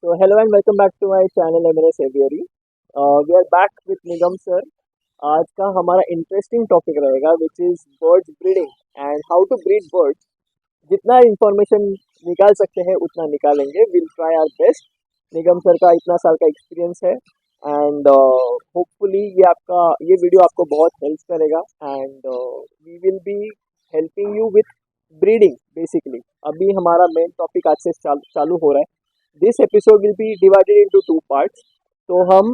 So hello and welcome back to my channel M&S Aviary. We are back with Nigam sir. आज का हमारा interesting topic रहेगा which is birds breeding and how to breed birds. जितना information निकाल सकते हैं उतना निकालेंगे. Will try our best. Nigam sir का इतना साल का एक्सपीरियंस है एंड होपफुली ये वीडियो आपको बहुत हेल्प करेगा and we will be helping you with breeding basically. अभी हमारा मेन टॉपिक आज से चालू हो रहा है. This episode will be divided into 2 parts. तो हम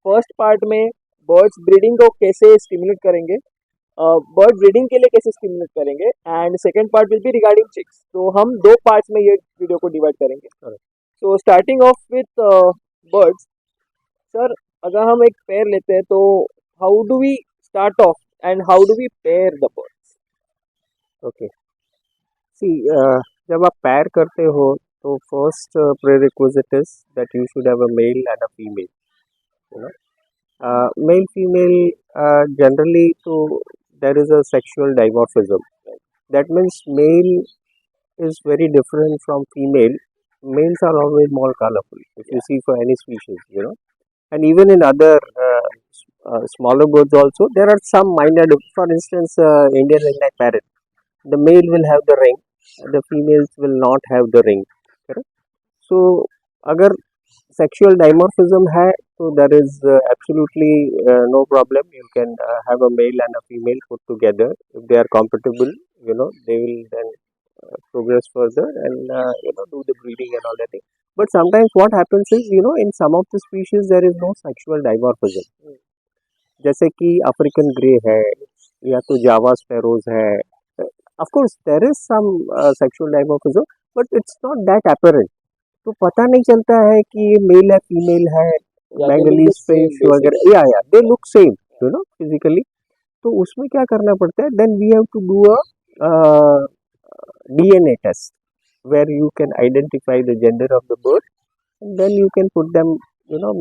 फर्स्ट पार्ट में बर्ड्स ब्रीडिंग को कैसे स्टिमुलेट करेंगे, बर्ड ब्रीडिंग के लिए कैसे स्टिमुलेट करेंगे and second part will be regarding chicks. तो हम 2 पार्ट्स में ये वीडियो को डिवाइड करेंगे. So starting off with birds. Sir, अगर हम एक पेयर लेते हैं तो how do we start off and how do we pair the birds? Okay see, जब आप पैर करते हो तो first prerequisite is that you should have a male and a female. You know, male female generally to there is a sexual dimorphism. That means male is very different from female. Males are always more colorful if you see for any species, and even in other smaller birds also there are some minor for instance, Indian ringneck parrot, the male will have the ring, the females will not have the ring. So अगर sexual dimorphism है तो there is absolutely no problem. You can have a male and a female put together. If they are compatible, they will then progress further and do the breeding and all that thing. But sometimes what happens is, in some of the species there is no sexual dimorphism. जैसे कि African grey है या तो जावा sparrows है. Of course there is some sexual dimorphism, but it's not that apparent. तो पता नहीं चलता है कि ये मेल है फीमेल है, मैंगनीज फिश वगैरह, या दे लुक सेम फिजिकली. तो उसमें क्या करना पड़ता है, then we have to do a DNA test where you can identify the gender of the bird and then you can put them,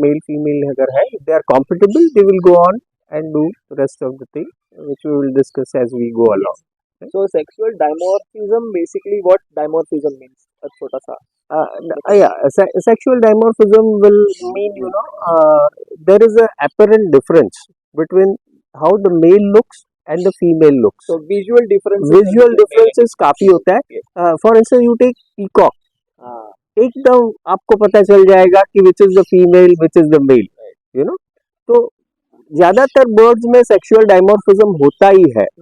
male female अगर है, if they are comfortable they will go on and do rest of the thing which we will discuss as we go along. So sexual dimorphism, basically what dimorphism means, a छोटा सा. Sexual dimorphism will mean, there is a apparent difference between how the male looks and the female looks. So visual differences काफी होता है. For instance, you take peacock. एकदम आपको पता चल जाएगा कि which is the female, which is the male. तो ज्यादातर birds में sexual dimorphism होता ही है.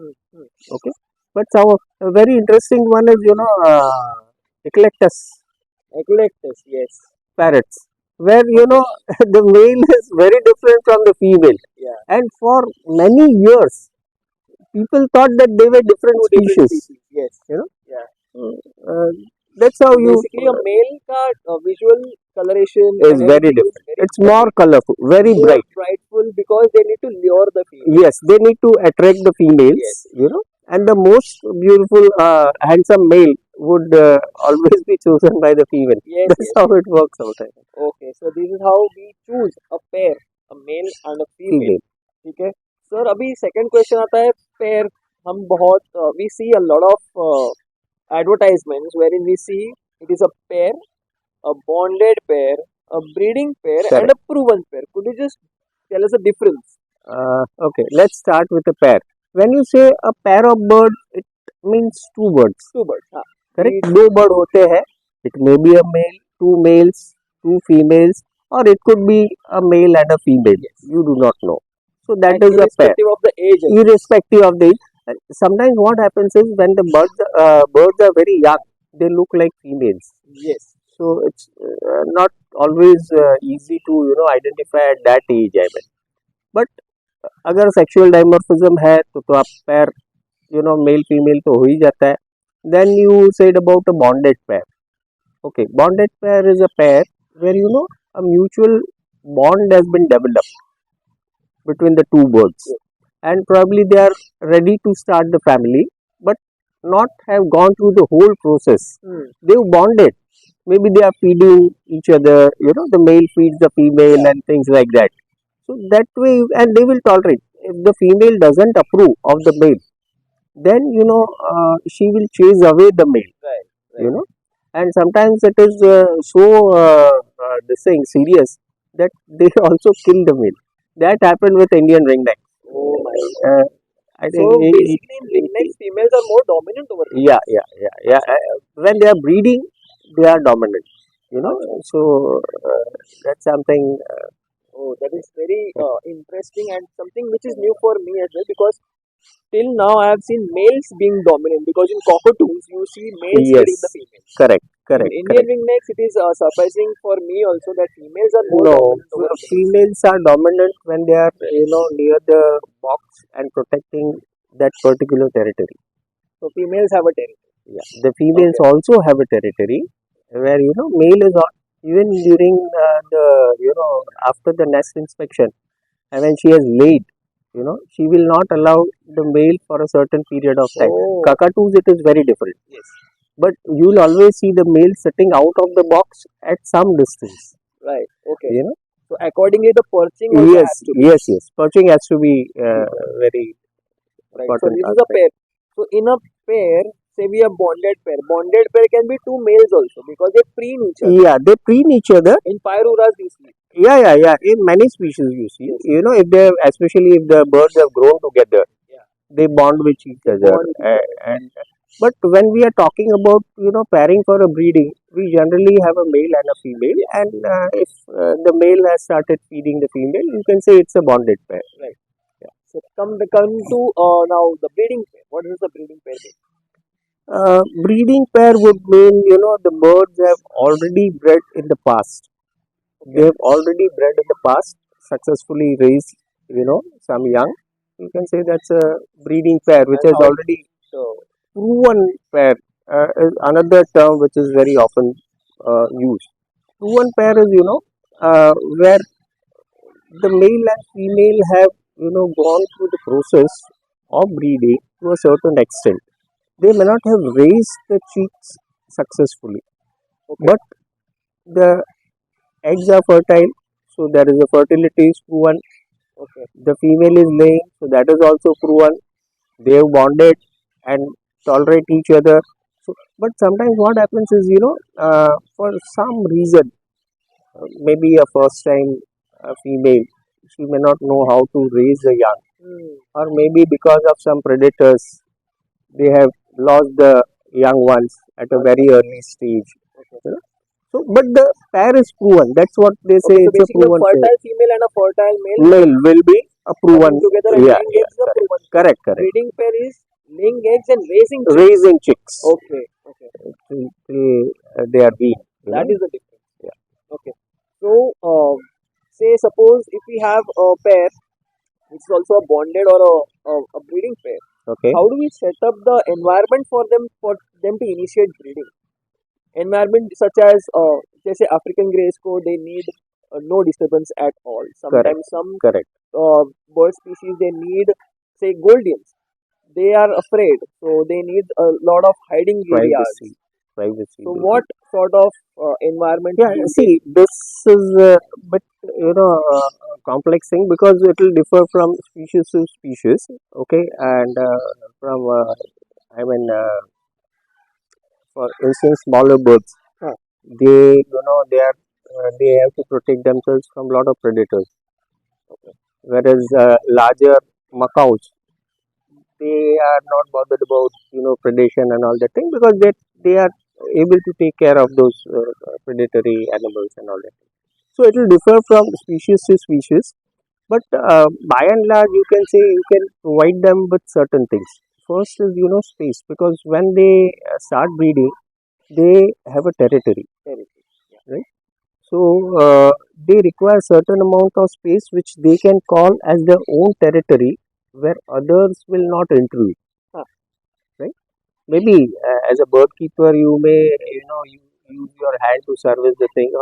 Okay. But some a very interesting one is, eclectus, yes, parrots, where the male is very different from the female. Yeah. And for many years, people thought that they were different species. Yes. Yeah. That's how you. Basically, a male ka visual coloration is very different. It's more colorful, very brightful because they need to lure the female. Yes, they need to attract the females. Yes. And the most beautiful, handsome male would always be chosen by the female. Yes, That's how it works out. Okay, so this is how we choose a pair, a male and a female. ठीक है sir. अभी second question आता है pair. हम बहुत we see a lot of advertisements wherein we see it is a pair, a bonded pair, a breeding pair, Correct. and a proven pair. Could you just tell us the difference? Okay, let's start with a pair. When you say a pair of birds, it means 2 birds. 2 birds. हाँ. Correct. 2 bird होते हैं. It may be a male, 2 males, 2 females, or it could be a male and a female. Yes. You do not know. So that And is a pair. Irrespective of the age. Irrespective of the age. Sometimes what happens is when the birds are very young, they look like females. Yes. So it's not always easy to identify at that age. I mean, but अगर sexual dimorphism है तो आप पैर male female तो हो ही जाता है. Then you said about a bonded pair. Okay, bonded pair is a pair where a mutual bond has been developed between the 2 birds, and probably they are ready to start the family but not have gone through the whole process. They've bonded, maybe they are feeding each other, the male feeds the female and things like that. So that way, and they will tolerate. If the female doesn't approve of the male, then she will chase away the male. Right. and sometimes it is so this thing serious that they also kill the male. That happened with Indian ringneck. Oh my. Uh, I So think basically, in ringneck, females are more dominant over yeah, males. yeah. When they are breeding, they are dominant. You know, Acha. so that's something. Oh, that is very interesting and something which is new for me as well, because till now I have seen males being dominant, because in cockatoos you see males leading the Yes, females. correct, In correct, Indian correct. ringnecks, it is surprising for me also that females are more No, dominant over males. females are dominant when they are, near the box and protecting that particular territory. So females have a territory. Yeah, the females Okay. also have a territory where male is on even during the after the nest inspection, and when she has laid, she will not allow the male for a certain period of time. Oh, Cockatoos, it is very different, yes. but you'll always see the male sitting out of the box at some distance. Right. Okay. You know, So accordingly, the perching also yes, has to be. yes, yes. Perching has to be very Right. So important this is a aspect. pair. So in a pair, say we have bonded pair. Bonded pair can be two males also, because they preen each other. Yeah, they preen each other. In pyruras, you see. Yeah. In many species, you see, Yes. if they, especially if the birds have grown together, Yeah. they bond with each They other. bond with each other. And but when we are talking about pairing for a breeding, we generally have a male and a female. Yes. And if the male has started feeding the female, you can say it's a bonded pair. Right. So come to now the breeding pair. What is the breeding pair mean? Breeding pair would mean the birds have already bred in the past. They Okay. have already bred in the past, successfully raised some young. You can say that's a breeding pair which And has how? already So proven pair. Is another term which is very often used. Proven pair is where the male and female have gone through the process of breeding to a certain extent. They may not have raised the chicks successfully, okay. but the eggs are fertile, so there is a fertility is proven. Okay. The female is laying, so that is also proven. They have bonded and tolerate each other. So, but sometimes what happens is, for some reason, maybe a first time female, she may not know how to raise the young, Hmm. or maybe because of some predators, they have lost the young ones at a Acha. very early stage. Okay. You know? So, but the pair is proven. That's what they say. Okay. So It's a basically, a proven pair. fertile female and a fertile male Male will be a coming proven. together and Yeah, laying yeah, eggs is a correct, proven pair. correct, correct. Breeding pair is laying eggs and raising chicks. Raising chicks Okay. Okay. till they are weaned. That is the difference. Yeah. Okay. So say suppose if we have a pair which is also a bonded or a breeding pair, Okay. how do we set up the environment for them to initiate breeding? Environment such as just say African grey score, they need no disturbance at all. Correct. Sometimes some Correct. bird species they need, say Goldians, they are afraid, so they need a lot of hiding areas. Privacy. Privacy. So what sort of environment Yeah. you take? See, this is a bit complex thing because it will differ from species to species. Okay, and from I mean, for instance, smaller birds, Huh. they have to protect themselves from a lot of predators. Okay. Whereas larger macaws, they are not bothered about predation and all that thing because they are able to take care of those predatory animals and all that. So it will differ from species to species, but by and large, you can say you can provide them with certain things. First is space, because when they start breeding, they have a territory, Territory. right? So they require certain amount of space which they can call as their own territory, where others will not intrude, Huh. right? Maybe as a bird keeper, you may you use your hand to service the thing,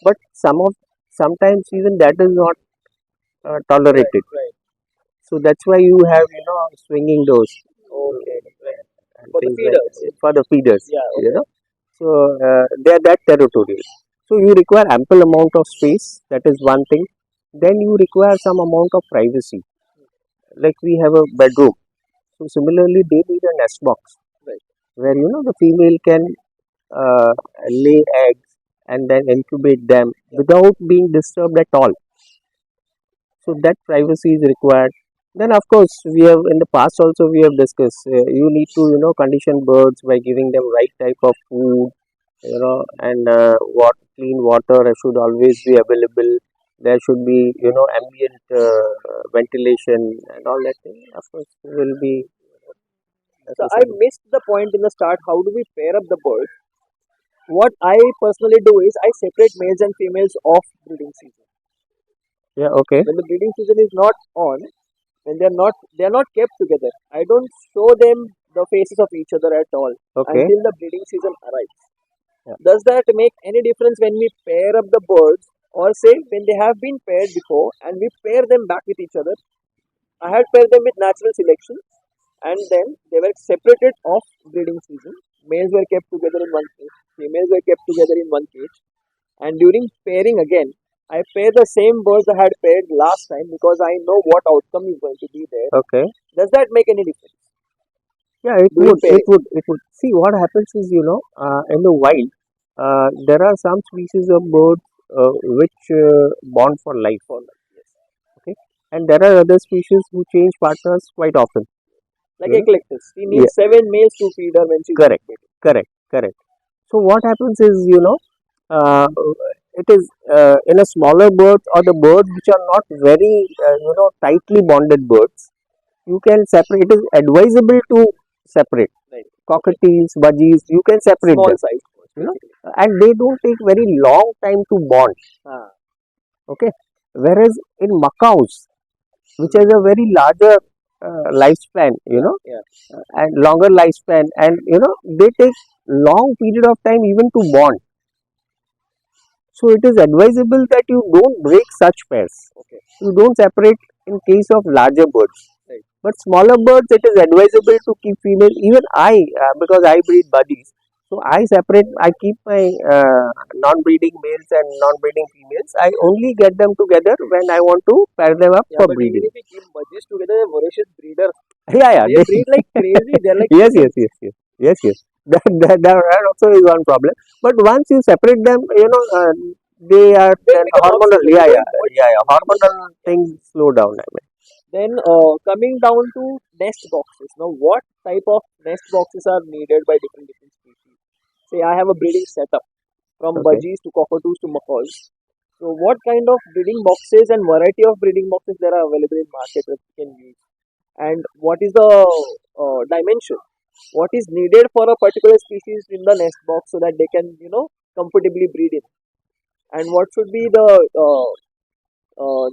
but sometimes even that is not Right. tolerated. Right. So that's why you have swinging doors Okay. Right. and For the things like feeders. for the feeders. Yeah. You Okay. know, so they are that territorial. So you require ample amount of space. That is one thing. Then you require some amount of privacy. Like we have a bedroom. So similarly, they need a nest box Right. where the female can uh, lay eggs and then incubate them without being disturbed at all. So that privacy is required. Then of course we have in the past also we have discussed, you need to condition birds by giving them right type of food, and what clean water should always be available. There should be ambient ventilation and all that thing. Of course will be So I necessary. missed the point in the start. How do we pair up the birds? What I personally do is I separate males and females off breeding season. Yeah. Okay. When the breeding season is not on, when they are not kept together, I don't show them the faces of each other at all Okay. until the breeding season arrives. Yeah. Does that make any difference when we pair up the birds, or say when they have been paired before and we pair them back with each other? I had paired them with natural selection, and then they were separated off breeding season. Males were kept together in one cage, females were kept together in one cage, and during pairing again, I pair the same birds I had paired last time because I know what outcome is going to be there. Okay. Does that make any difference Yeah, it during would. It pairing? would. It would. See, what happens is, in the wild, there are some species of birds which bond for life. For like, yes, Okay, and there are other species who change partners quite often. like You know. eclectus, she Yeah. needs seven males to feed her when she's Correct. incubating. Correct. Correct. So what happens is, uh, it is in a smaller bird or the birds which are not very, tightly bonded birds. You can separate. It is advisable to separate Right. Okay. cockatiels, budgies. You can separate Small them. size birds, You know, basically. and they don't take very long time to bond. Ah, Okay, whereas in macaws, which has a very larger lifespan, yeah, yeah. and longer lifespan, and they take long period of time even to bond. So it is advisable that you don't break such pairs. Okay. You don't separate in case of larger birds. Right. But smaller birds, it is advisable to keep female. Even I, because I breed buddies, so I separate. I keep my non-breeding males and non-breeding females. I only get them together when I want to pair them up Yeah, for but even breeding. if we keep budgies together, they're voracious breeders. Yeah, yeah. They breed like crazy. They're like Yes, yes, chickens. yes, yes, yes, yes. That also is one problem. But once you separate them, they are They then become hormonal. obsolete. They Yeah, don't yeah, mold yeah, yeah. properly. Hormonal Yeah. things slow down. I mean. Then coming down to nest boxes. Now, what type of nest boxes are needed by different species? Say, I have a breeding setup from Okay. budgies to cockatoos to macaws. So, what kind of breeding boxes and variety of breeding boxes there are available in market that you can use? And what is the dimension? What is needed for a particular species in the nest box so that they can, comfortably breed in? And what should be the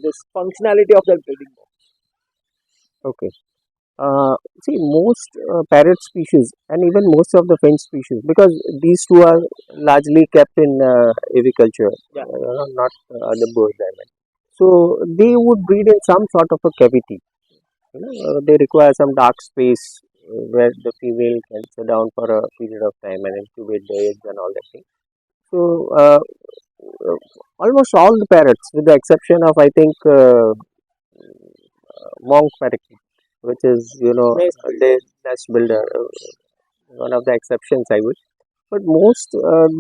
this functionality of that breeding box? Okay. See, most parrot species and even most of the finch species, because these two are largely kept in aviculture, Yeah. not other birds. I mean. So they would breed in some sort of a cavity. They require some dark space where the female can sit down for a period of time and incubate the eggs and all that thing. So almost all the parrots, with the exception of I think monk parakeet, which is Nest builder. they nest builder, one of the exceptions I would. But most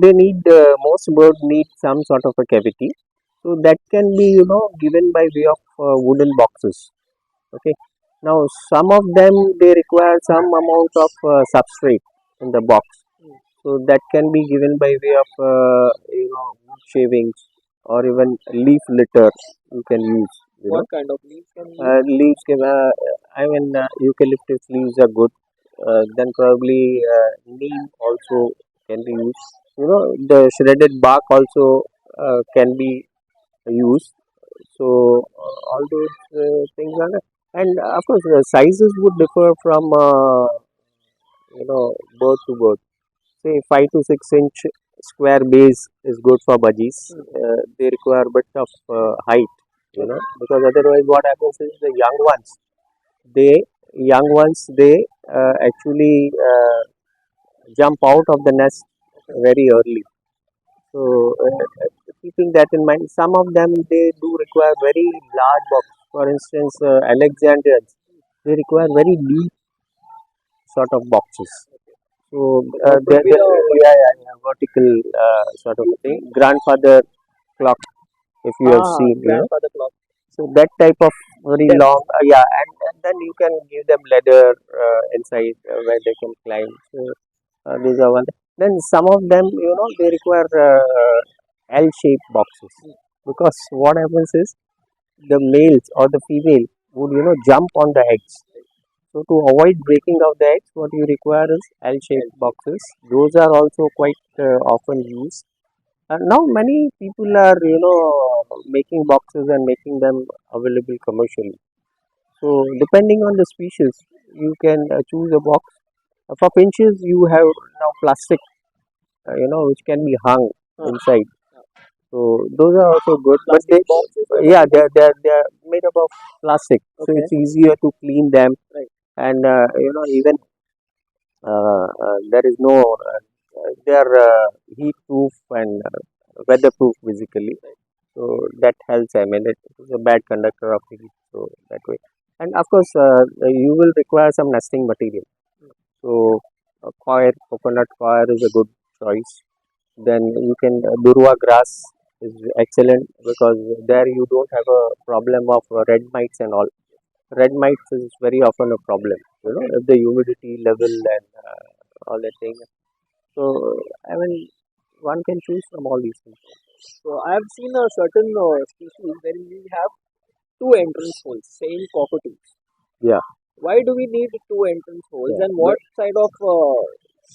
they need most birds need some sort of a cavity, so that can be given by way of wooden boxes. Okay. Now some of them they require some amount of substrate in the box, Hmm. so that can be given by way of wood shavings or even leaf litter you can use. What kind of leaves can we use? Leaves can, I mean, eucalyptus leaves are good. Then probably neem also can be used. The shredded bark also can be used. So all those things are there. And of course, sizes would differ from bird to bird. Say 5 to 6 inch square base is good for budgies. Hmm. They require a bit of height, Okay. because otherwise what happens is the they young ones they actually jump out of the nest Okay. very early. So keeping that in mind, some of them they do require very large box. For instance, Alexandrians they require very deep sort of boxes. So What would be the yeah, vertical sort of thing. Grandfather clock, if you have seen, grandfather clock? so that type of very Them. long, yeah, and then you can give them ladder inside where they can climb. So these are one. Then some of them, they require L-shaped boxes because what happens is the males or the female would jump on the eggs. So to avoid breaking of the eggs, what you require is L-shaped boxes. Those are also quite often used. Now many people are making boxes and making them available commercially. So depending on the species, you can choose a box. For finches, you have now plastic, which can be hung inside. So those are also good, but Plastic boxes. yeah, they're made up of plastic, so Okay. it's easier to clean them, Right. and even there is no they are heat proof and weather proof basically. So that helps. I mean, it is a bad conductor of heat. So that way, and of course, you will require some nesting material. So coir, coconut coir is a good choice. Then you can durwa grass is excellent because there you don't have a problem of red mites and all. Red mites is very often a problem, if the humidity level and all that thing. So I mean, one can choose from all these things. So I have seen a certain species where we have two entrance holes, same cockatoos. Yeah, Why do we need two entrance holes, yeah. and what side of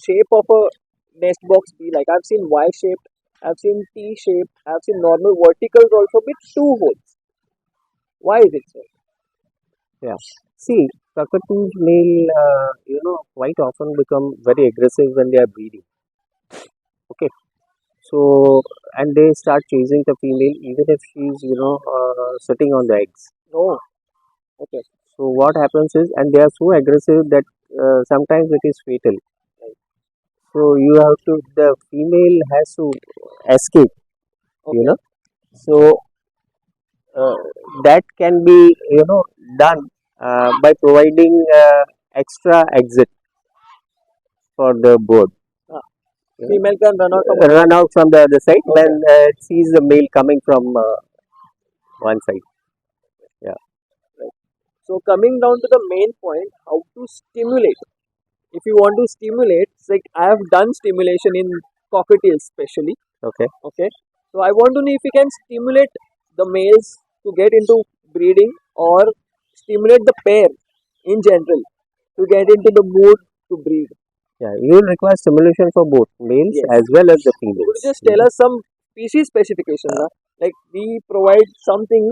shape of a nest box be like? I've seen Y shaped, I've seen T shaped, I've seen normal verticals also with two holes. Why is it so? Yeah. See, cockatoos male, quite often become very aggressive when they are breeding. Okay. So, and they start chasing the female even if she's, sitting on the eggs. No. Okay. So, what happens is, and they are so aggressive that sometimes it is fatal. So, the female has to escape, you Okay. know. So, uh, that can be, done by providing extra exit for the bird. Ah, You know, female can run out from run another out side. from the other side when Okay. it sees the male coming from one side. Yeah. Right. So coming down to the main point, how to stimulate. If you want to stimulate, it's like I have done stimulation in cockatiels especially. Okay. Okay. So I want to know if we can stimulate the males to get into breeding or stimulate the pair in general to get into the mood to breed. Yeah. You will require stimulation for both males Yes. as well as the So could you females. just tell us some species specifications? Like we provide something,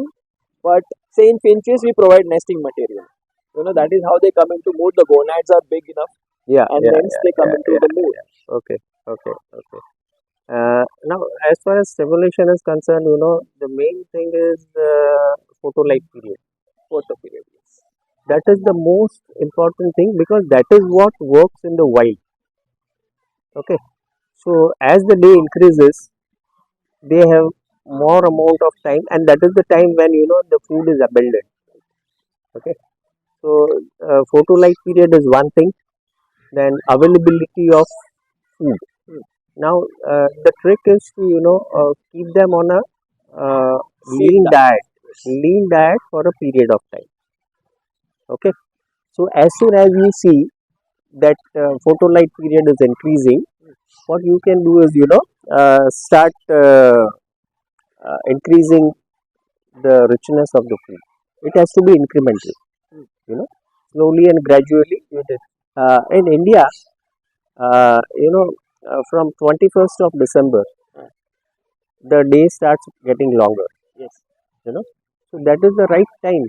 but say in finches we provide nesting material. That is how they come into mood. The gonads are big enough, Yeah. and Yeah. hence they come Yeah. into Yeah. the mood. Yeah. Okay. Okay. Okay. Now, as far as stimulation is concerned, the main thing is photo light period. Photo period. Yes. That is the most important thing because that is what works in the wild. Okay. So as the day increases, they have more amount of time, and that is the time when the food is abundant. Okay. So photo light period is one thing. Then availability of food. Hmm. Now the trick is to keep them on a Same diet. lean diet for a period of time. Okay. So as soon as you see that photo light period is increasing, what you can do is start increasing the richness of the food. It has to be incremental, you know, slowly and gradually. In India, from 21st of December, the day starts getting longer. Yes. You know, so that is the right time.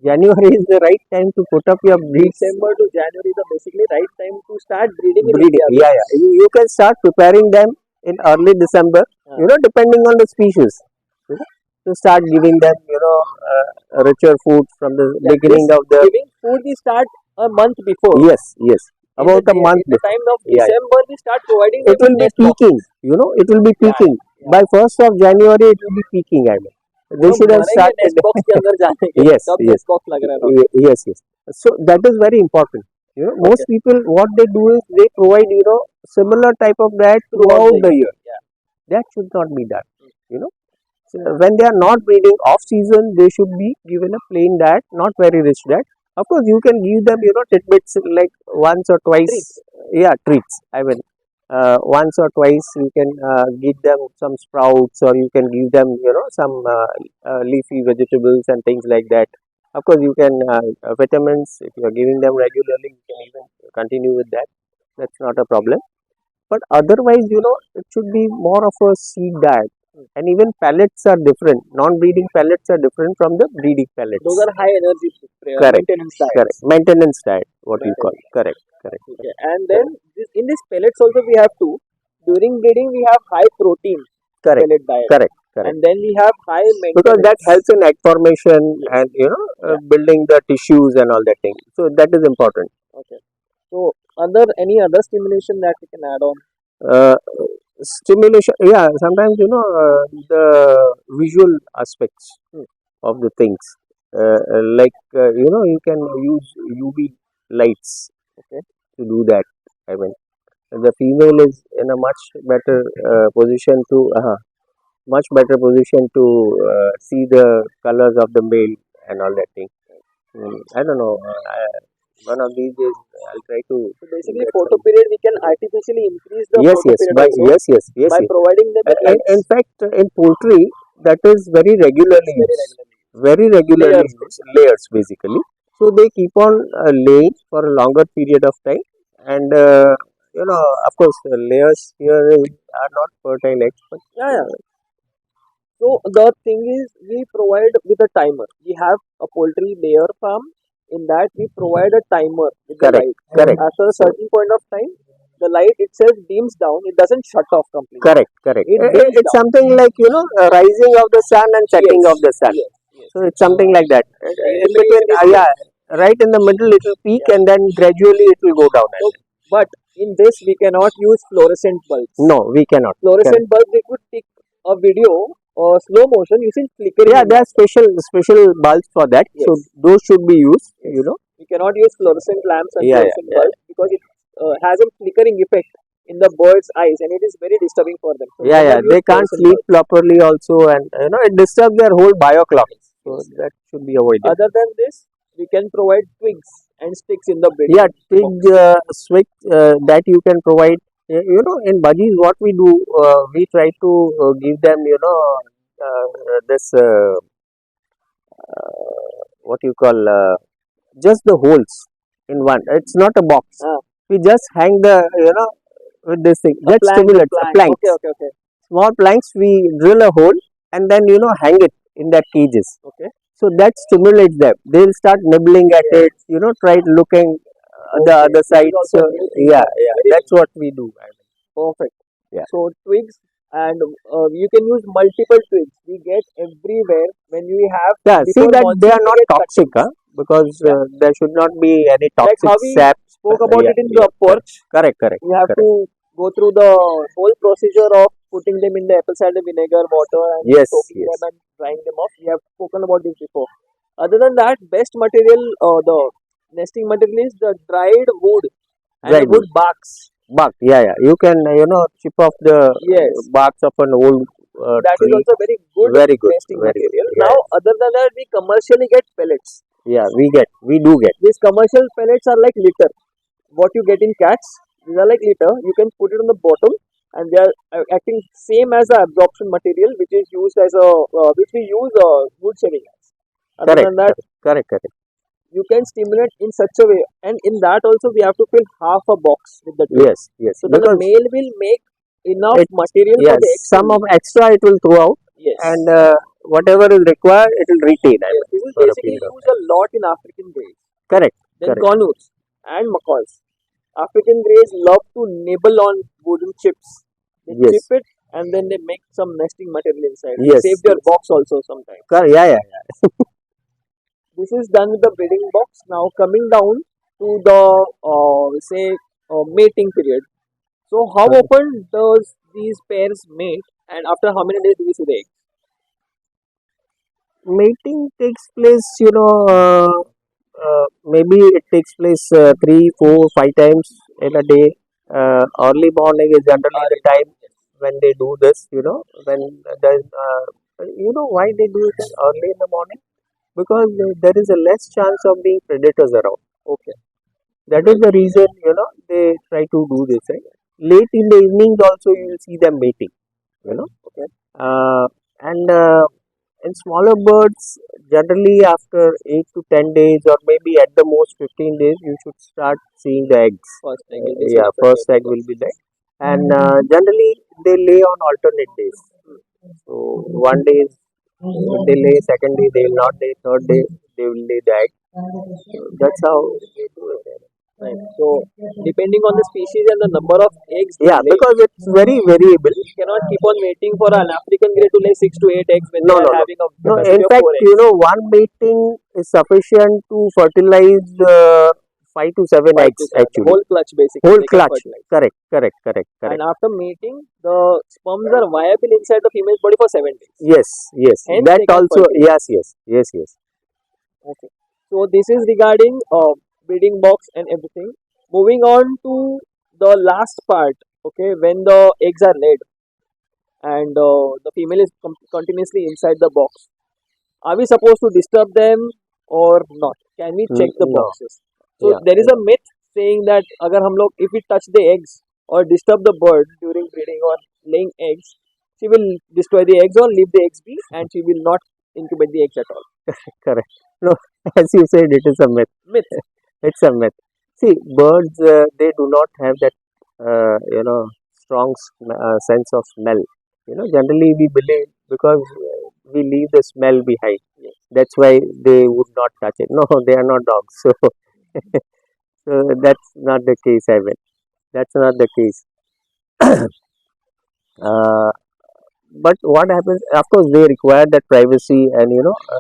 January is the right time to put up your breeds. December to January is the basically right time to start breeding in Breeding, India. yeah, yeah. You can start preparing them in early December. Depending on the species. You know, to start giving them, richer food from the Yeah, beginning this of the. giving food we start a month before. Yes, yes. About a month In the before. time of Yeah, yeah. December we start providing It them with will be nest peaking. boxes. It will be Yeah, peaking. yeah. By 1st of January, it will be peaking. I mean, they should have मरेंगे started. Nest box के अंदर जाने के लिए Yes, कब yes. Nest box लग रहा है Yes, yes. So that is very important. Most Okay. people what they do is they provide similar type of diet Throughout throughout the the year. year. Yeah. That should not be done. You know, so when they are not breeding off season, they should be given a plain diet, not very rich diet. Of course, you can give them tidbits like once or twice. Treats. Yeah, treats. I mean, once or twice you can give them some sprouts, or you can give them some leafy vegetables and things like that. Of course, you can vitamins if you are giving them regularly. You can even continue with that. That's not a problem. But otherwise, it should be more of a seed diet. And even pellets are different. Non-breeding pellets are different from the breeding Those pellets. are high energy Correct, maintenance correct. diets. Maintenance diet, what you call. Maintenance. Correct, correct, Okay. And then in this pellets also we have two. During breeding we have high protein correct, pellet diet, correct, correct. and then we have high Because that maintenance. helps in egg formation Yes. and Yeah. building the tissues and all that thing. So that is important. Okay. So other any other stimulation that we can add on? Uh, Stimulation, yeah. Sometimes the visual aspects Hmm. of the things, like you can use UV lights Okay. to do that. I mean, the female is in a better position to much better position to see the colors of the male and all that thing. I don't know. One of these days, I'll try to So basically, get photo some. period we can artificially increase the Yes, photo yes, period by also yes, yes, yes, by yes. providing them with In lights. fact, in poultry, that is Yes, very regularly. very regularly Layers used, basically. layers basically. So they keep on laying for a longer period of time, and of course, the layers here are not fertile eggs, but Yeah, yeah. So the thing is, we provide with a timer. We have a poultry layer farm. In that, we provide a timer with the correct, light. correct. After a So certain point of time, the light itself dims down. It doesn't shut off completely. correct, correct. It dims It's down. something like rising of the sun and setting Yes, of the sun. yes, yes. So it's something like that. In between, Illumination is less. yeah, right in the middle it will peak Yeah. and then gradually it will go down. So, but in this, we cannot use fluorescent bulbs. No, we cannot. Fluorescent bulbs, we could take a video or slow motion using flickering Yeah, in there are that. special bulbs for that. So Yes, those should be used. yes. We cannot use fluorescent lamps and Yeah, fluorescent bulbs because it has a flickering effect in the bird's eyes and it is very disturbing for them. So we yeah, yeah. cannot use They can't fluorescent sleep bulbs. properly also, and it disturbs their whole bio clock. Yes, So yes. that should be avoided. Other than this, we can provide twigs and sticks in the Yeah, breeding twig box. switch that you can provide. In budgies, what we do, we try to give them, this what you call just the holes in one. It's not a box. Ah, We just hang the with this thing. a That plank, a stimulates a plank. Okay, planks. okay, okay, Small planks. We drill a hole and then hang it in that cages. okay. So that stimulates them. They'll start nibbling at Yes. it. Try looking the Okay. other This side. is also So a new thing yeah, for me. yeah. Very That's what we do. perfect. Yeah. So twigs and you can use multiple twigs. We get everywhere when we have Yeah. See before that they monsoon are we not get toxic, cuttings. because Yeah, there should not be any like toxic how we sap. spoke about Yeah, it in yeah. the porch. Correct, correct, We have correct. to go through the whole procedure of putting them in the apple cider vinegar water and Yes, soaking them yes. and drying them off. We have spoken about this before. Other than that, best material, the nesting material is the dried wood and the Dried wood. wood barks. Bark. Yeah, yeah. You can chip off the Yes, barks of an old that is tree. also very good Very good, nesting very good. material. Yeah, Now, other than that, we commercially get pellets. yeah. We do get. These commercial pellets are like litter. What you get in cats, these are like litter. You can put it on the bottom, and they are acting same as the absorption material, which is used as a which we use wood shaving as. Other Correct, than that, correct, correct, correct. you can stimulate in such a way, and in that also we have to fill half a box with the twig. Yes, yes. So then the Because male will make enough it, material for yes, the eggs to some of lay. extra it will throw out, Yes. and whatever is required, it will retain. I Yes, mean, this is for a basically period of used time. a lot in African greys. Correct, Then correct. cornus and macaws. African greys love to nibble on wooden chips. They chip Yes, it and then they make some nesting material inside. They yes, save their yes. box also sometimes. Yeah, yeah, yeah. This is done with the breeding box. Now coming down to the say mating period. So how often does these pairs mate and after how many days do we see the egg? Mating takes place, maybe it takes place 3, 4, 5 times in a day. Early morning is generally the time when they do this. When there's why they do it early in the morning, because there is a less chance of being predators around. Okay, that is the reason they try to do this. Right? Late in the evenings also you will see them mating. Okay, and in smaller birds, generally after 8 to 10 days, or maybe at the most 15 days, you should start seeing the eggs. First egg will be yeah, first egg will be there, and generally they lay on alternate days. So one day they lay, second day they will not lay, third day they will lay the egg. So that's how they do it. Right. So depending on the species and the number of eggs they yeah, lay, because it's very variable. You cannot keep on waiting for an African grey to lay 6 to 8 eggs when no, they are no, having a no. In fact, 4 eggs. One mating is sufficient to fertilize 5 to 7 eggs actually. Whole clutch basically. Whole clutch. Correct, correct, correct, correct. And after mating, the sperms are viable inside the female's body for 7 days. Yes, yes. Hence that also. Yes, yes, yes, yes. Okay. So this is regarding breeding box and everything. Moving on to the last part. Okay, when the eggs are laid and the female is continuously inside the box, are we supposed to disturb them or not? Can we check the no. boxes? So yeah, there is a myth saying that agar hum log, if we touch the eggs or disturb the bird during breeding or laying eggs, she will destroy the eggs or leave the eggs be, and she will not incubate the eggs at all. Correct. No, as you said, it is a myth. Myth. It's a myth. See, birds they do not have that strong sense of smell. Generally we believe because we leave the smell behind. Yes. That's why they would not touch it. No, they are not dogs. So, so that's not the case. I mean, that's not the case. uh, but what happens? Of course, they require that privacy, and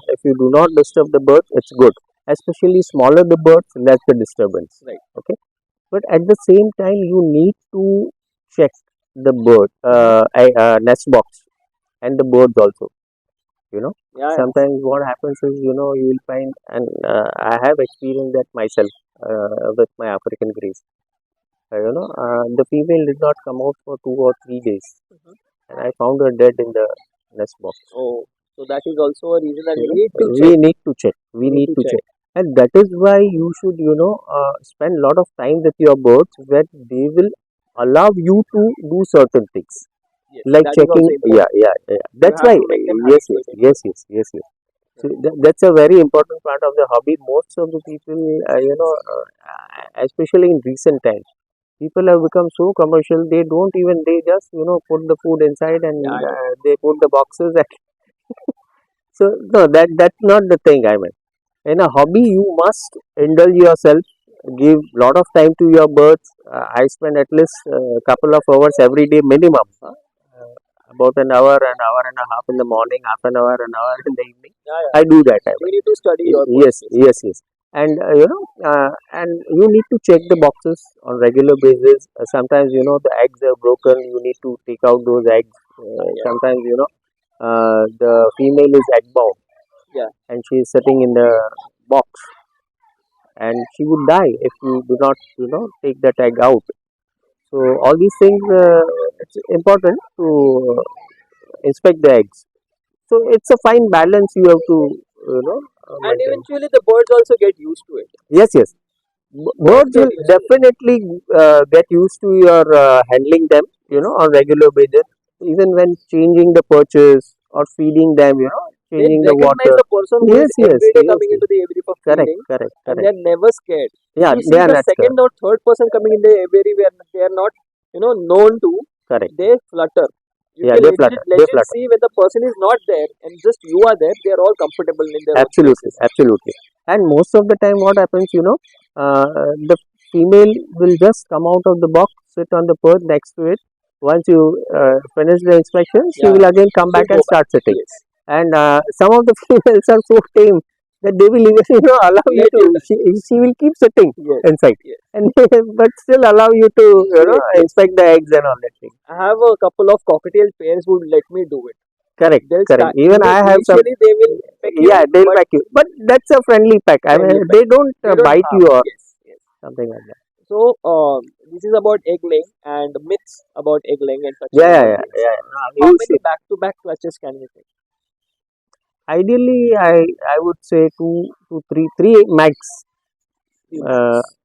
if you do not disturb the birds, it's good. Especially smaller the birds, less the disturbance. Right. Okay. But at the same time, you need to check the bird nest box and the birds also. Yeah, sometimes what happens is you will find, and I have experienced that myself with my African greys. The female did not come out for 2 or 3 days, and I found her dead in the nest box. Oh, so that is also a reason that we need to check. We need to check. We need to check. And that is why you should, spend a lot of time with your birds where they will allow you to do certain things. Yes, like checking. Yeah, yeah, yeah. That's why. Yes, yes, yes, yes, yes, yes. So that's a very important part of the hobby. Most of the people, especially in recent times, people have become so commercial. They don't even. They just put the food inside and they put the boxes. So no, that's not the thing. I mean, in a hobby, you must indulge yourself. Give lot of time to your birds. I spend at least a couple of hours every day minimum. About an hour and a half in the morning, half an hour in the evening. Yeah, yeah. I do that. You need to study your birds. Yes, yes, yes. And and you need to check the boxes on regular basis. Sometimes the eggs are broken. You need to take out those eggs. Sometimes the female is egg bound. Yeah. And she is sitting in the box, and she would die if you do not take that egg out. So all these things it's important to inspect the eggs. So it's a fine balance you have to and maintain. Eventually the birds also get used to it. Yes, yes. Birds will definitely get used to your handling them, on regular basis. Even when changing the perches or feeding them, changing the water. Recognize the person who is every day coming into the aviary for feeding. Correct, correct, correct. And they are never scared. Yeah, you see they are the second or third person coming in the aviary where they are not, known to. Correct. They flutter. You can legit see when the person is not there and just you are there, they are all comfortable in their absolutely, absolutely. And most of the time, what happens, the female will just come out of the box, sit on the perch next to it. Once you finish the inspection, she will again come back and start sitting. Yes. And some of the females are so tame that they will even allow you to. She will keep sitting inside, and but still allow you to inspect the eggs and all that thing. I have a couple of cockatiel pairs who would let me do it. Correct, They'll correct. start Even I have some. initially they will peck you, Yeah, they'll but pack you, but that's a friendly pack. I mean, friendly peck. they don't They don't bite harm. you or Yes, yes. something like that. So this is about egg laying and myths about egg laying and such Yeah, yeah, small yeah, things. yeah. How You many should. back-to-back clutches can we take? Ideally, I would say two to three max, Three uh, max.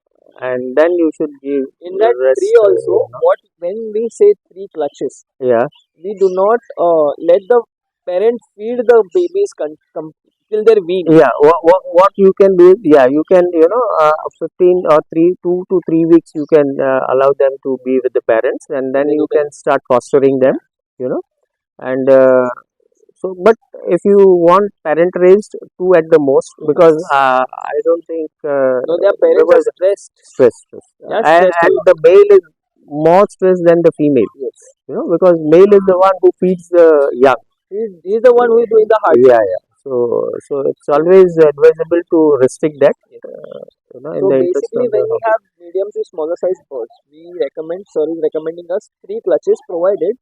and then you should give In that rest. three also, what when we say three clutches, Yeah, we do not let the parent feed the babies till they're weaned. yeah. What you can do is, yeah, you can, 15 or 2 to 3 weeks, you can allow them to be with the parents, and Then then they you go back. can start fostering them, you know, and so. But if you want parent raised, two at the most, Two because max. I don't think No, their parents are because stressed. stress, They are and, stressed a and lot. the male is more stressed than the female, Yes. because male is the one who feeds the young. He's the one who is doing the hard Yeah, job. yeah. So it's always advisable to restrict that, Yes. in So the interest basically, of the when we hobby. have medium to smaller size birds, we recommend, sir is recommending us three clutches provided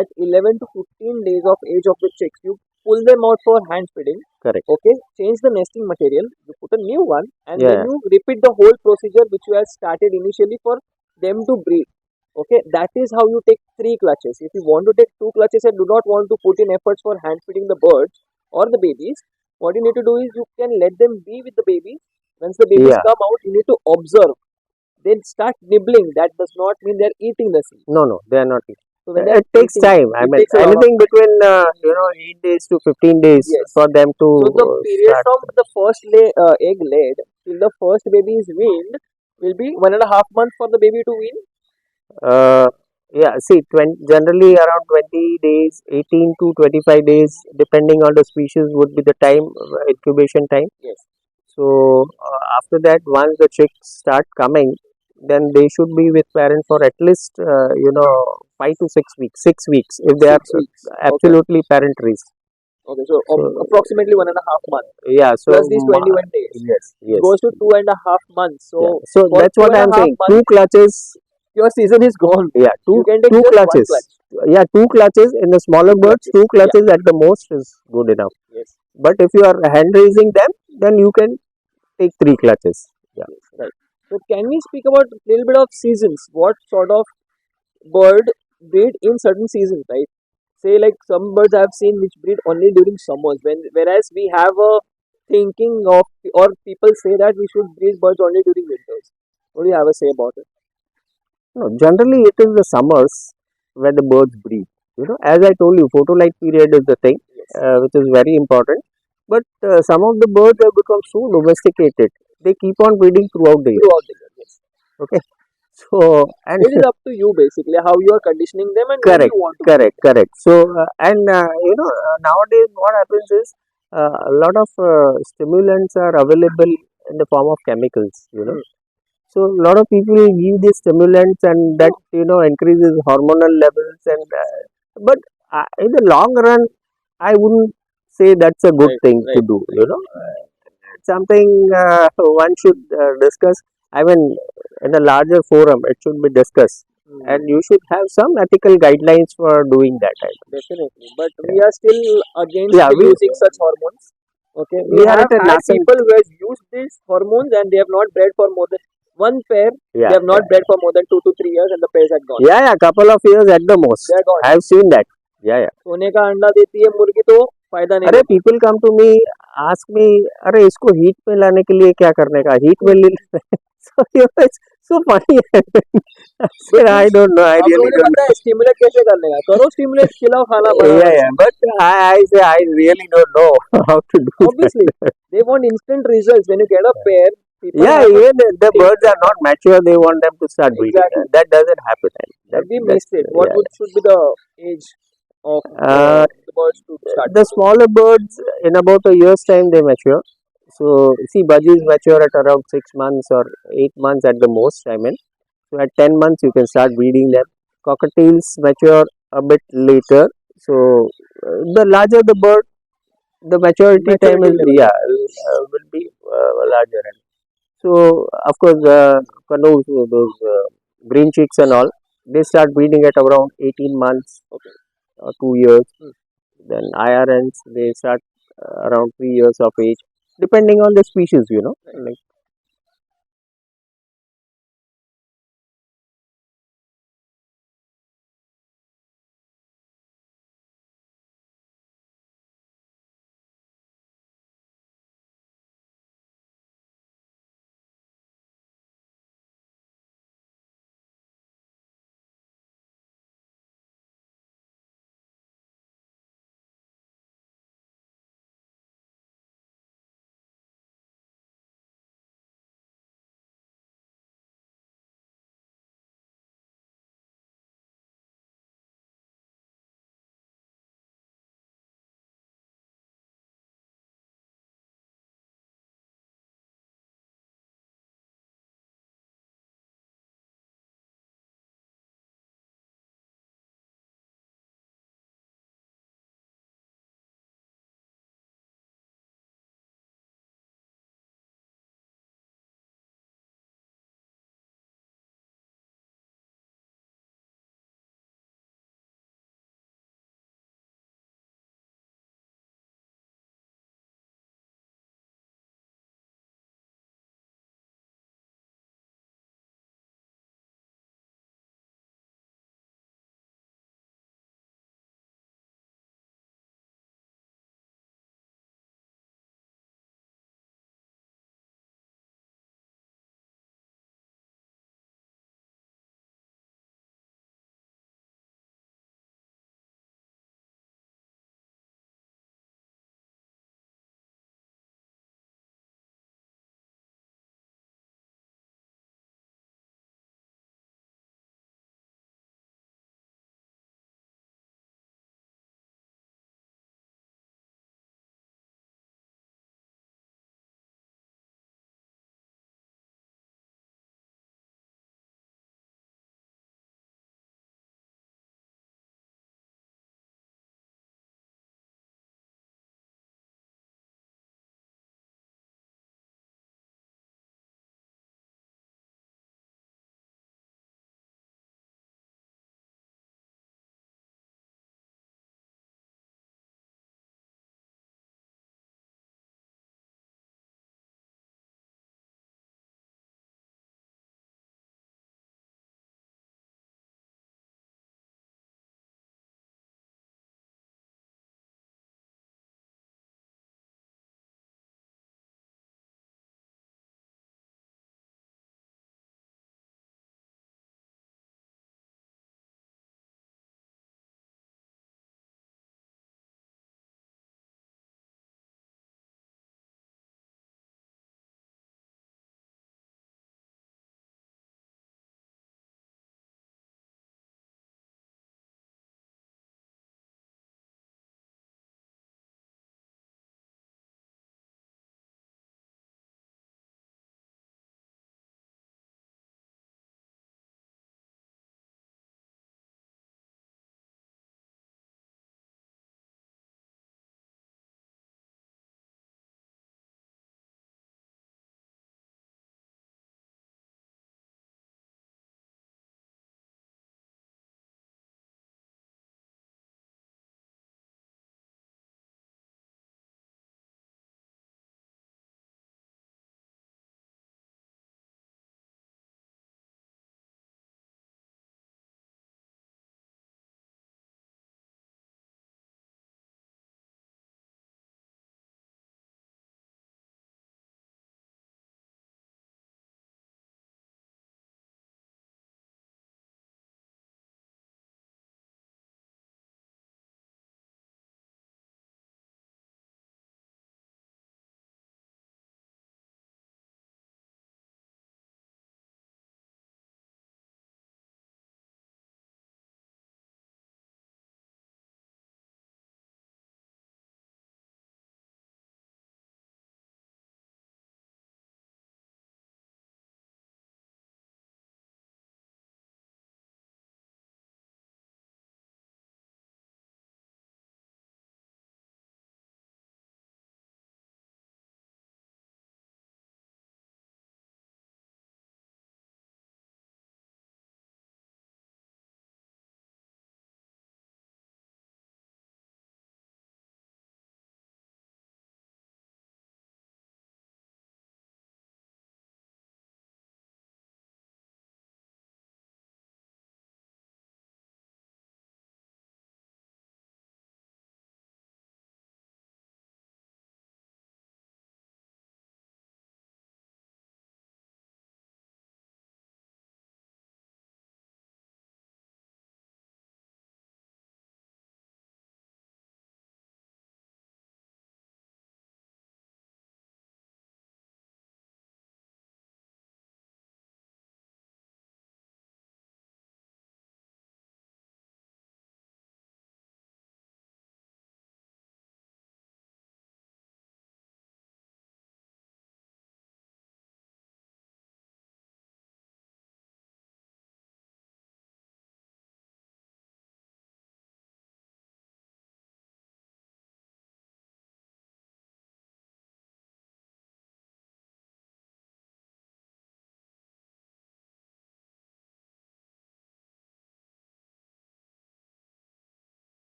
at 11 to 15 days of age of the chicks. You pull them out for hand feeding. Correct. Okay, change the nesting material. You put a new one, and then Yeah, you repeat the whole procedure which you have started initially for them to breed. Okay, that is how you take three clutches. If you want to take two clutches and do not want to put in efforts for hand feeding the birds or the babies, what you need to do is you can let them be with the babies. Once the babies yeah. come out, you need to observe. They start nibbling. That does not mean they're eating the seed. No, no, they are not. So when they're It takes eating, time. I it mean, takes a lot of anything time. between 8 days to 15 days Yes. for them to So the period start. from the first egg laid till the first baby is weaned will be 1.5 months for the baby to wean. Uh, yeah, see, generally around 20 days, 18 to 25 days, depending on the species, would be the time, incubation time. Yes. So after that, once the chicks start coming, then they should be with parent for at least 5 to 6 weeks. 6 weeks if they are 6 weeks. Okay. absolutely parent raised. Okay. So So approximately 1.5 months yeah, so plus these 21 days. yes, It yes, goes to 2.5 months. yeah. So So for that's two what and a I'm half saying. Two months, clutches. your season is gone. Yeah, You can take two just one clutches. clutch. Yeah, two clutches in the smaller Two birds. clutches. Two Yeah. clutches at the most is good enough. Yes. But if you are hand raising them, then you can take three clutches. Yeah. Yes. Right. So can we speak about a little bit of seasons? What sort of bird breed in certain seasons, right? Say like some birds I've seen which breed only during summers, whereas we have a thinking of or people say that we should breed birds only during winters. What do you have to say about it? No, generally it is the summers where the birds breed. As I told you, photolight period is the thing, Yes. which is very important. But some of the birds have become so domesticated, they keep on breeding throughout the year. Throughout the year, yes. Okay, so and It is up to you basically how you are conditioning them and when you correct, want to breed correct, them. correct. So and nowadays what happens is a lot of stimulants are available in the form of chemicals. Hmm. So a lot of people give these stimulants, and that increases hormonal levels. And but in the long run, I wouldn't say that's a good Right, thing to right, do. right. It's something one should discuss. I mean, in a larger forum, it should be discussed, Hmm. and you should have some ethical guidelines for doing that. I think. Definitely. But we are still against Yeah, the using such hormones. Okay. We we are have at a had nascent. people who has used these hormones and they have not bred for more than one pair. They Yeah, have not bred for more than 2 to 3 years and the pairs are gone. yeah, yeah. Couple of years at the They most. are gone. I have seen that. Yeah, yeah. सोने का अंडा देती है मुर्गी तो फायदा नहीं अरे देता. People come to me ask me अरे इसको हीट में लाने के लिए क्या करने का हीट में ले so it's so funny I Because don't know I हम लोगों really ने don't पता है स्टिमुलेट कैसे करने का करो स्टिमुलेट खिलाओ खाना know बनाओ yeah ऐसे. yeah but I say I really don't know how to do Obviously, that they want instant results. When you get a pair, people yeah have an even the instinct. birds are not mature they want them to start breeding Exactly. that doesn't happen But that we that's missed it. What yeah would should be the age of uh, the birds to start the breeding? smaller birds in about a year's time they mature so see budgies mature at around 6 months or 8 months at the most I mean. So at 10 months you can start breeding them. Cockatiels mature a bit later. So the larger the bird, the maturity time Maturity is level. yeah will be larger. So of course canoes, those green chicks and all, they start breeding at around 18 months Okay. or 2 years. Hmm. Then IRNs, they start around 3 years of age, depending on the species, like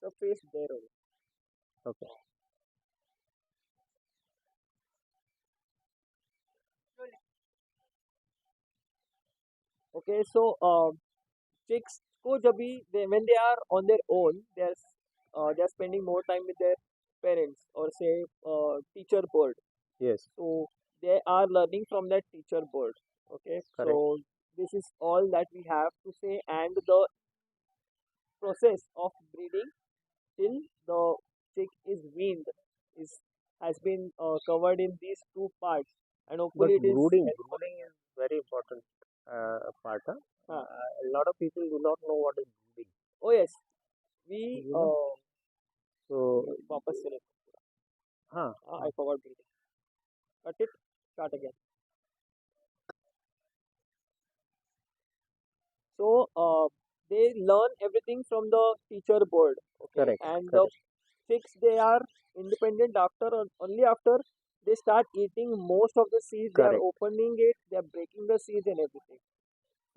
surface there only. Okay. Okay, so chicks को जब भी when they are on their own, they are spending more time with their parents or say teacher bird. Yes. So they are learning from that teacher bird. Okay, Correct. so this is all that we have to say, and the process of breeding till the chick is weaned is has been covered in these two parts, and But hopefully it is helpful. brooding is very important part. Huh? Huh. A lot of people do not know what is brooding. Oh yes, we You know. So, वापस से लेते हैं. huh. I forgot breeding. Cut it. Start again. So they learn everything from the teacher bird. Okay, Correct. and the Correct. chicks they are independent after only after they start eating most of the seeds. They are Correct. opening it. They are breaking the seeds and everything.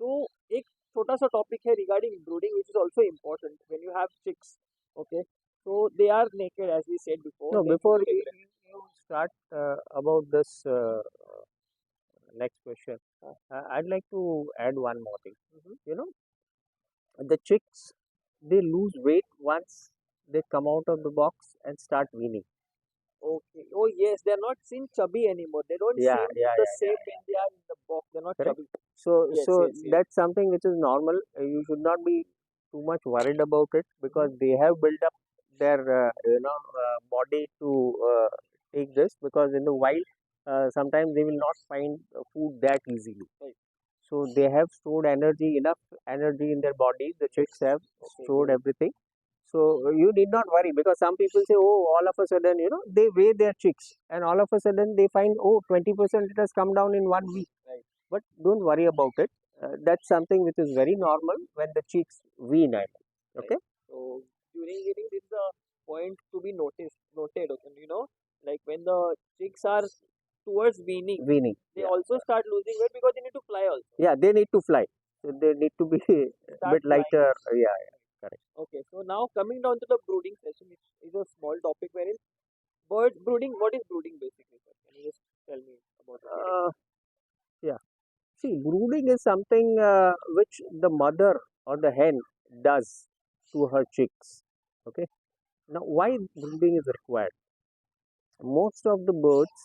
तो एक छोटा सा topic है regarding brooding which is also important when you have chicks okay so they are naked as we said before No, they before move everywhere you start about this next question, I'd like to add one more thing. You know, the chicks, they lose weight once they come out of the box and start weaning. okay oh yes they are not seen chubby anymore they don't Yeah, seem yeah, the yeah, same yeah. when they are in the box they're not Correct. chubby yes So yes yes that's something which is normal. You should not be too much worried about it because they have built up their body to take this, because in the wild sometimes they will not find food that easily. right So they have stored energy, enough energy in their bodies. The chicks yes have okay stored great everything. So you need not worry, because some people say, oh, all of a sudden, they weigh their chicks and all of a sudden they find, oh, 20% it has come down in 1 week. right But don't worry about it. That's something which is very normal when the chicks wean. right Okay, so during weaning this is a point to be noted okay you know like when the chicks are towards weaning weaning. they Yeah, also start losing weight because they need to fly also yeah, they need to fly. So they need to be they a start bit flying. lighter. Yeah, yeah, correct. Okay, so now coming down to the brooding session, which is a small topic wherein bird brooding. What is brooding basically, sir? Can you just tell me about the brooding? Yeah. See, brooding is something which the mother or the hen does to her chicks. Okay. Now, why brooding is required? Most of the birds,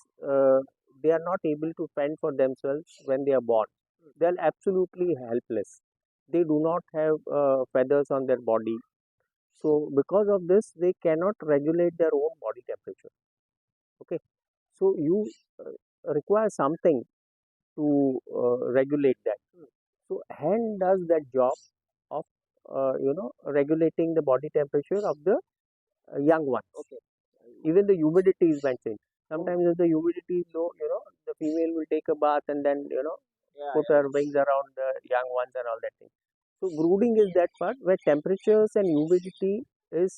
they are not able to fend for themselves when they are born. Hmm. They are absolutely helpless. They do not have feathers on their body. So, because of this, they cannot regulate their own body temperature. Okay. So, you require something to regulate that. Hmm. So, hen does that job of regulating the body temperature of the young ones. Okay. Even the humidity is maintained. Oh, Sometimes if the humidity is low, the female will take a bath and then yeah, put yeah. her wings around the young ones and all that thing. So brooding is that part where temperatures and humidity is